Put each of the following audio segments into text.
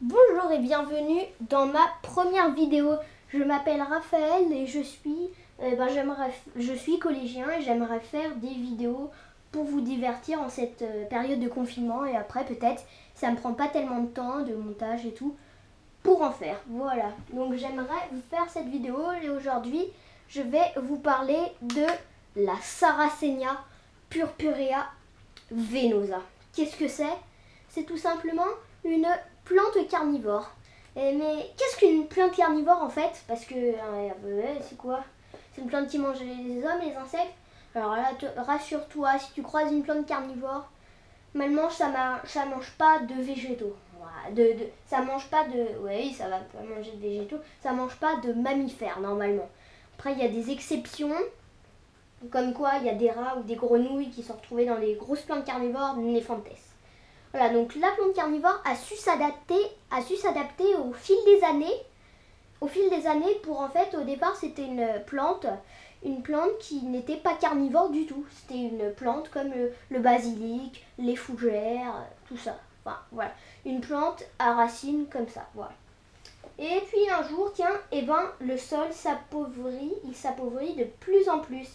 Bonjour et bienvenue dans ma première vidéo. Je m'appelle Raphaël et je suis collégien et j'aimerais faire des vidéos pour vous divertir en cette période de confinement et après peut-être ça me prend pas tellement de temps de montage et tout pour en faire. Voilà, donc j'aimerais vous faire cette vidéo et aujourd'hui je vais vous parler de la Sarracenia purpurea venosa. Qu'est-ce que c'est? C'est tout simplement une plante carnivore. Mais qu'est-ce qu'une plante carnivore en fait? Parce que c'est quoi? C'est une plante qui mange les hommes et les insectes. Alors là, rassure-toi, si tu croises une plante carnivore, ça mange pas de végétaux. Voilà, ça mange pas de... Oui, ça va pas manger de végétaux. Ça mange pas de mammifères normalement. Après, il y a des exceptions. Comme quoi, il y a des rats ou des grenouilles qui sont retrouvées dans les grosses plantes carnivores néphantes. Voilà, donc la plante carnivore a su s'adapter au fil des années. Au fil des années, pour en fait, au départ, c'était une plante qui n'était pas carnivore du tout. C'était une plante comme le basilic, les fougères, tout ça. Enfin, voilà, une plante à racines comme ça, voilà. Et puis un jour, tiens, le sol s'appauvrit, il s'appauvrit de plus en plus.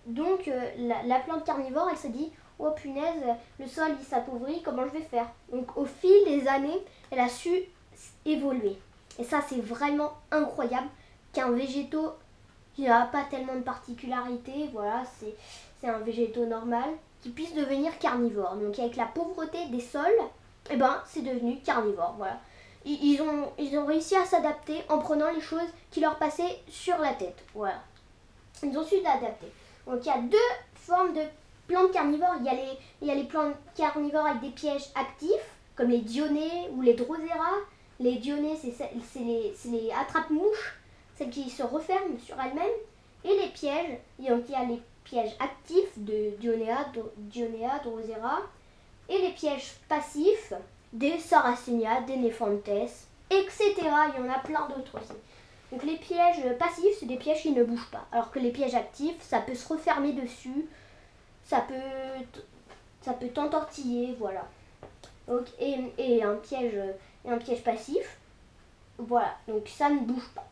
Donc la plante carnivore, elle se dit, oh punaise, le sol il s'appauvrit, comment je vais faire? Donc au fil des années, elle a su évoluer. Et ça, c'est vraiment incroyable qu'un végétaux qui n'a pas tellement de particularités, voilà, c'est un végétaux normal, qui puisse devenir carnivore. Donc avec la pauvreté des sols, c'est devenu carnivore, voilà. Ils ont réussi à s'adapter en prenant les choses qui leur passaient sur la tête, voilà. Ils ont su s'adapter. Donc il y a deux formes de plantes carnivores. Il y a les plantes carnivores avec des pièges actifs, comme les dionnées ou les drosera. Les dionnées, c'est les attrape-mouches, celles qui se referment sur elles-mêmes. Et les pièges, donc il y a les pièges actifs de Dionea, drosera. Et les pièges passifs des Sarracenia, des Nephantes, etc. Il y en a plein d'autres aussi. Donc les pièges passifs, c'est des pièges qui ne bougent pas. Alors que les pièges actifs, ça peut se refermer dessus, ça peut t'entortiller, voilà. Donc, et un piège passif, voilà. Donc ça ne bouge pas.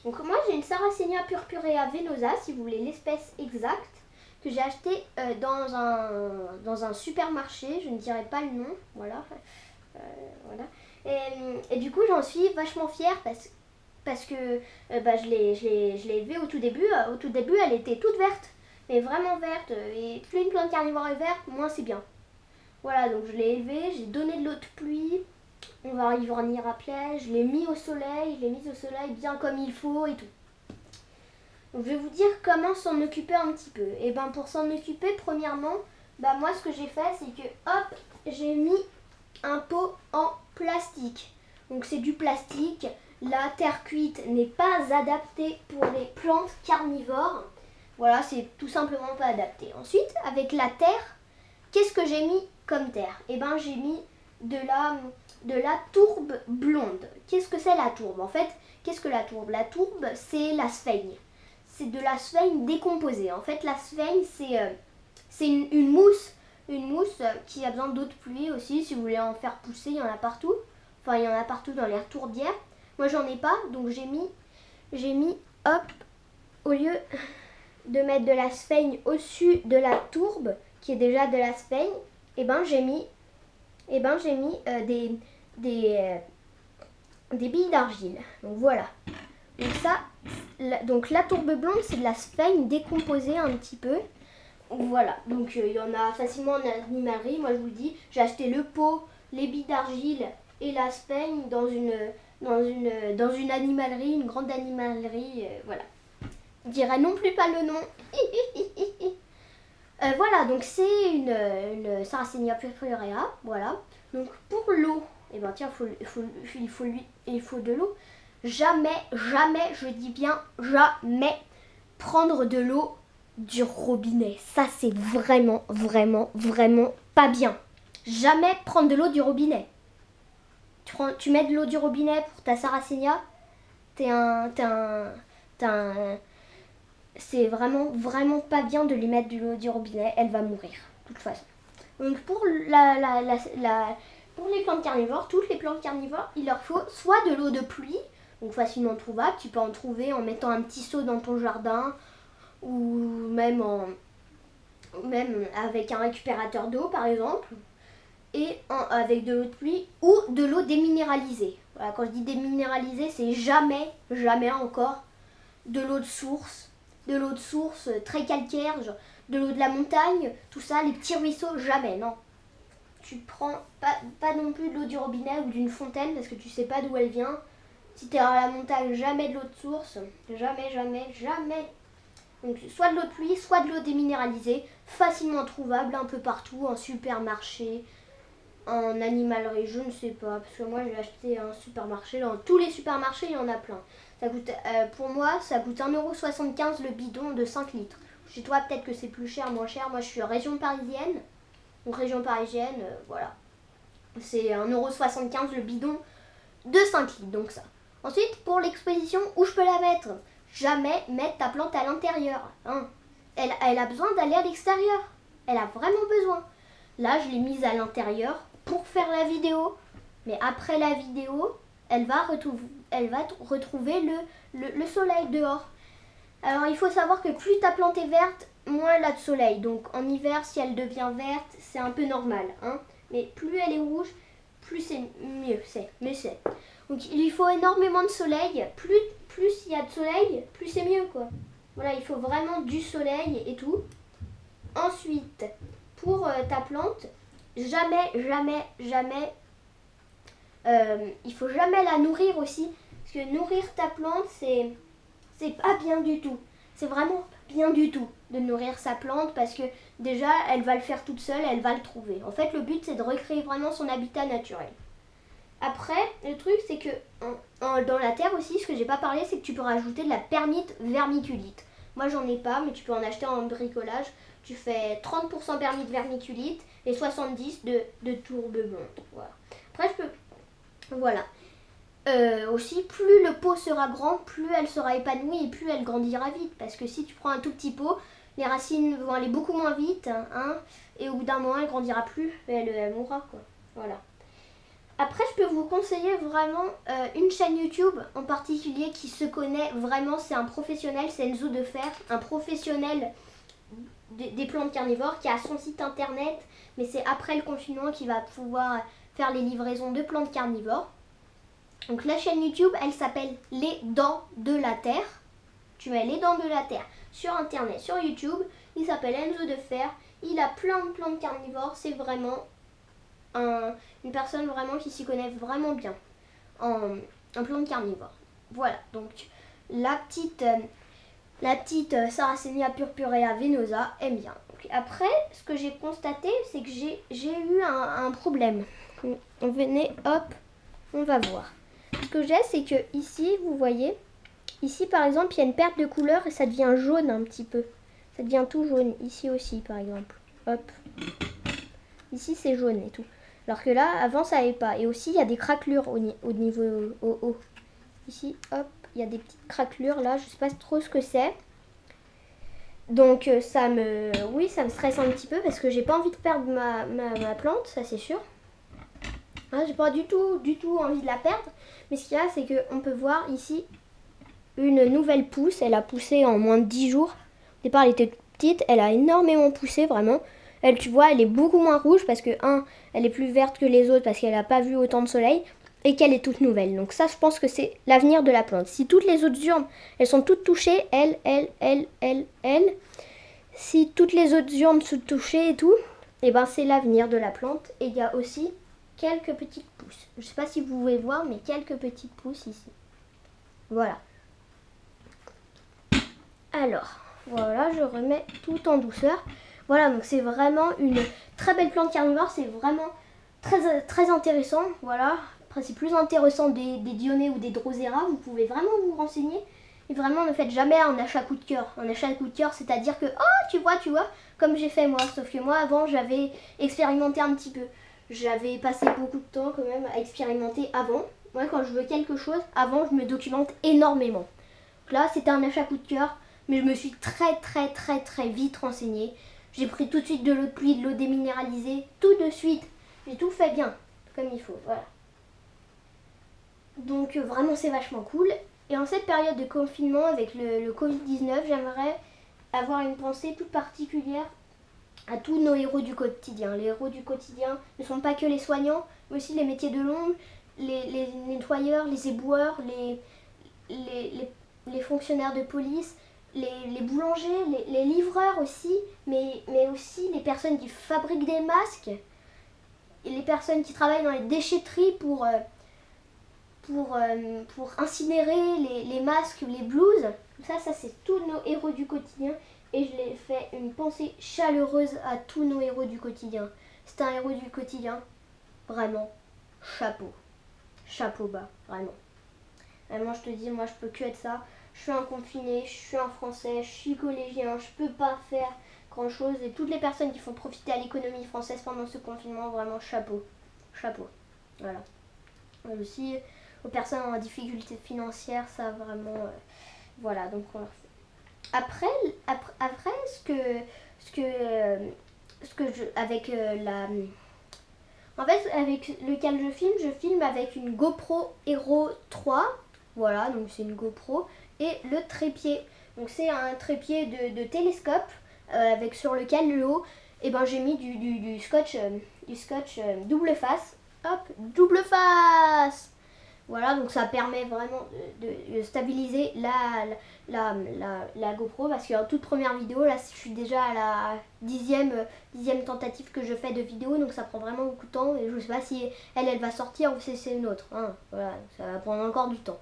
Donc moi j'ai une Sarracenia purpurea venosa, si vous voulez l'espèce exacte, que j'ai acheté dans un supermarché, je ne dirai pas le nom, voilà. Voilà. Et du coup j'en suis vachement fière parce que je l'ai élevée au tout début. Au tout début, elle était toute verte, mais vraiment verte. Et plus une plante carnivore est verte, moins c'est bien. Voilà, donc je l'ai élevée, j'ai donné de l'eau de pluie. On va y revenir après. Je l'ai mis au soleil, bien comme il faut et tout. Donc je vais vous dire comment s'en occuper un petit peu. Et pour s'en occuper, premièrement, moi ce que j'ai fait, c'est que hop, j'ai mis un pot en plastique. Donc c'est du plastique. La terre cuite n'est pas adaptée pour les plantes carnivores. Voilà, c'est tout simplement pas adapté. Ensuite, avec la terre, qu'est-ce que j'ai mis comme terre? J'ai mis de la tourbe blonde. Qu'est-ce que c'est la tourbe? En fait, qu'est-ce que la tourbe? La tourbe, c'est la sphaigne. C'est de la sphaigne décomposée. En fait, la sphaigne, c'est une mousse. Une mousse qui a besoin d'eau de pluie aussi. Si vous voulez en faire pousser, il y en a partout. Enfin, il y en a partout dans les tourbières. Moi, j'en ai pas, donc j'ai mis, hop, au lieu de mettre de la sphaigne au-dessus de la tourbe, qui est déjà de la sphaigne, j'ai mis, des billes d'argile. Donc voilà. Donc ça, donc la tourbe blonde, c'est de la sphaigne décomposée un petit peu. Voilà, donc il y en a facilement en animalerie. Moi je vous le dis, j'ai acheté le pot, les billes d'argile et la sphaigne dans une animalerie, une grande animalerie, voilà. Je dirais non plus pas le nom. Voilà, donc c'est une Sarracenia purpurea, voilà. Donc pour l'eau, il faut de l'eau. Jamais, je dis bien jamais, prendre de l'eau du robinet. Ça, c'est vraiment, vraiment, vraiment pas bien. Jamais prendre de l'eau du robinet. Tu mets de l'eau du robinet pour ta Sarracenia, c'est vraiment, vraiment pas bien de lui mettre de l'eau du robinet. Elle va mourir, de toute façon. Donc pour pour les plantes carnivores, toutes les plantes carnivores, il leur faut soit de l'eau de pluie, donc facilement trouvable, tu peux en trouver en mettant un petit seau dans ton jardin, ou même avec un récupérateur d'eau par exemple, et avec de l'eau de pluie ou de l'eau déminéralisée. Voilà, quand je dis déminéralisée, c'est jamais encore de l'eau de source très calcaire, genre de l'eau de la montagne, tout ça, les petits ruisseaux, jamais, non. Tu prends pas non plus de l'eau du robinet ou d'une fontaine parce que tu sais pas d'où elle vient. Si tu es à la montagne, jamais de l'eau de source, jamais. Donc soit de l'eau de pluie, soit de l'eau déminéralisée, facilement trouvable un peu partout, en supermarché, en animalerie, je ne sais pas, parce que moi j'ai acheté un supermarché, dans tous les supermarchés il y en a plein. Ça coûte, pour moi ça coûte 1,75 € le bidon de 5 litres. Chez toi peut-être que c'est plus cher, moins cher, moi je suis en région parisienne, donc région parisienne, voilà. C'est 1,75 € le bidon de 5 litres, donc ça. Ensuite pour l'exposition, où je peux la mettre? Jamais mettre ta plante à l'intérieur, hein. Elle a besoin d'aller à l'extérieur, elle a vraiment besoin. Là je l'ai mise à l'intérieur pour faire la vidéo, mais après la vidéo elle va retrouver le soleil dehors. Alors il faut savoir que plus ta plante est verte, moins elle a de soleil, donc en hiver si elle devient verte c'est un peu normal, hein. Mais plus elle est rouge, plus c'est mieux, donc il lui faut énormément de soleil, plus il y a de soleil, plus c'est mieux quoi. Voilà, il faut vraiment du soleil et tout. Ensuite, pour ta plante, jamais, il faut jamais la nourrir aussi. Parce que nourrir ta plante, c'est pas bien du tout. C'est vraiment pas bien du tout de nourrir sa plante parce que déjà, elle va le faire toute seule, elle va le trouver. En fait, le but, c'est de recréer vraiment son habitat naturel. Après, le truc, c'est que dans la terre aussi, ce que j'ai pas parlé, c'est que tu peux rajouter de la permite vermiculite. Moi, j'en ai pas, mais tu peux en acheter en bricolage. Tu fais 30% permite vermiculite et 70% de tourbe blonde. Voilà. Après, voilà. Aussi, plus le pot sera grand, plus elle sera épanouie et plus elle grandira vite. Parce que si tu prends un tout petit pot, les racines vont aller beaucoup moins vite, hein, et au bout d'un moment, elle grandira plus et elle mourra, quoi. Voilà. Après, je peux vous conseiller vraiment une chaîne YouTube en particulier qui se connaît vraiment, c'est un professionnel, c'est Enzo de Fer, un professionnel des plantes carnivores qui a son site internet, mais c'est après le confinement qu'il va pouvoir faire les livraisons de plantes carnivores. Donc la chaîne YouTube, elle s'appelle Les Dents de la Terre. Tu mets Les Dents de la Terre sur internet, sur YouTube, il s'appelle Enzo de Fer, il a plein de plantes carnivores, c'est vraiment une personne vraiment qui s'y connaît vraiment bien en plantes carnivores. Voilà, donc la petite Sarracenia purpurea venosa aime bien. Donc, après, ce que j'ai constaté, c'est que j'ai eu un problème. Venez, hop, on va voir. Ce que j'ai, c'est que ici, vous voyez, ici par exemple, il y a une perte de couleur et ça devient jaune un petit peu. Ça devient tout jaune, ici aussi par exemple. Hop. Ici, c'est jaune et tout. Alors que là, avant, ça n'avait pas. Et aussi, il y a des craquelures au niveau au haut. Ici, hop, il y a des petites craquelures là. Je ne sais pas trop ce que c'est. Donc, ça me stresse un petit peu parce que j'ai pas envie de perdre ma plante, ça c'est sûr. Hein, j'ai pas du tout envie de la perdre. Mais ce qu'il y a, c'est qu'on peut voir ici une nouvelle pousse. Elle a poussé en moins de 10 jours. Au départ, elle était petite. Elle a énormément poussé, vraiment. Elle, tu vois, elle est beaucoup moins rouge parce que, elle est plus verte que les autres parce qu'elle n'a pas vu autant de soleil et qu'elle est toute nouvelle. Donc ça, je pense que c'est l'avenir de la plante. Si toutes les autres urnes, elles sont toutes touchées, si toutes les autres urnes sont touchées et tout, et ben c'est l'avenir de la plante. Et il y a aussi quelques petites pousses. Je ne sais pas si vous pouvez voir, mais quelques petites pousses ici. Voilà. Alors, voilà, je remets tout en douceur. Voilà, donc c'est vraiment une très belle plante carnivore, c'est vraiment très, très intéressant, voilà. Après c'est plus intéressant des Dionnées ou des Drosera, vous pouvez vraiment vous renseigner. Et vraiment ne faites jamais un achat coup de cœur. Un achat coup de cœur, c'est-à-dire que, oh tu vois, comme j'ai fait moi. Sauf que moi avant j'avais expérimenté un petit peu. J'avais passé beaucoup de temps quand même à expérimenter avant. Moi quand je veux quelque chose, avant je me documente énormément. Donc là c'était un achat coup de cœur, mais je me suis très vite renseignée. J'ai pris tout de suite de l'eau de pluie, de l'eau déminéralisée, tout de suite. J'ai tout fait bien. comme il faut, voilà. Donc vraiment c'est vachement cool. Et en cette période de confinement avec le Covid-19, j'aimerais avoir une pensée toute particulière à tous nos héros du quotidien. Les héros du quotidien ne sont pas que les soignants, mais aussi les métiers de l'ombre, les nettoyeurs, les éboueurs, les fonctionnaires de police, les boulangers, les livreurs aussi, mais aussi les personnes qui fabriquent des masques, et les personnes qui travaillent dans les déchetteries pour incinérer les masques, les blouses. Ça c'est tous nos héros du quotidien. Et je l'ai fait une pensée chaleureuse à tous nos héros du quotidien. C'est un héros du quotidien. Vraiment, chapeau. Chapeau bas, vraiment. Vraiment, je te dis, moi je peux que être ça. Je suis un confiné, je suis un Français, je suis collégien, je peux pas faire grand chose. Et toutes les personnes qui font profiter à l'économie française pendant ce confinement, vraiment chapeau. Chapeau. Voilà. Et aussi, aux personnes en difficulté financière, ça vraiment... voilà, donc on leur fait. Après avec en fait, avec lequel je filme avec une GoPro Hero 3. Voilà, donc c'est une GoPro. Et le trépied. Donc c'est un trépied de télescope avec sur lequel le haut, et ben j'ai mis du scotch, double face. Hop, double face. Voilà, donc ça permet vraiment de stabiliser la GoPro, parce qu'en toute première vidéo, là je suis déjà à la dixième tentative que je fais de vidéo, donc ça prend vraiment beaucoup de temps et je sais pas si elle va sortir ou si c'est une autre. Hein. Voilà, ça va prendre encore du temps.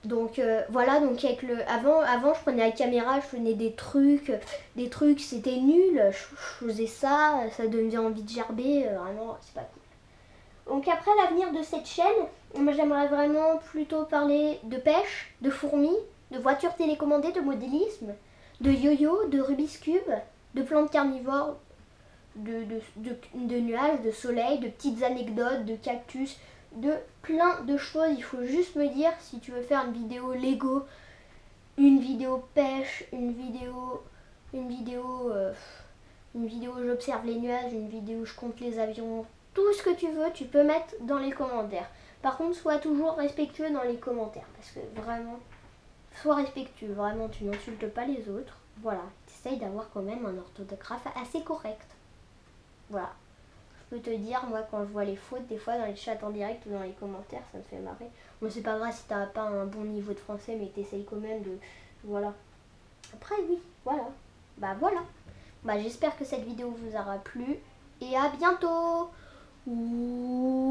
Donc voilà, donc avec avant je prenais la caméra, je faisais des trucs c'était nul, je faisais ça donnait envie de gerber, vraiment c'est pas cool. Donc après l'avenir de cette chaîne, moi j'aimerais vraiment plutôt parler de pêche, de fourmis, de voitures télécommandées, de modélisme, de yo-yo, de Rubik's Cube, de plantes carnivores, de nuages, de soleil, de petites anecdotes, de cactus, de plein de choses. Il faut juste me dire si tu veux faire une vidéo Lego, une vidéo pêche, une vidéo où j'observe les nuages, une vidéo où je compte les avions. Tout ce que tu veux, tu peux mettre dans les commentaires. Par contre, sois toujours respectueux dans les commentaires. Parce que vraiment, sois respectueux. Vraiment, tu n'insultes pas les autres. Voilà, t'essayes d'avoir quand même un orthographe assez correct. Voilà. Je peux te dire, moi, quand je vois les fautes, des fois, dans les chats en direct ou dans les commentaires, ça me fait marrer. Bon, c'est pas grave si t'as pas un bon niveau de français, mais t'essayes quand même de... Voilà. Après, oui, voilà. Bah, voilà. Bah, j'espère que cette vidéo vous aura plu. Et à bientôt. Ouh.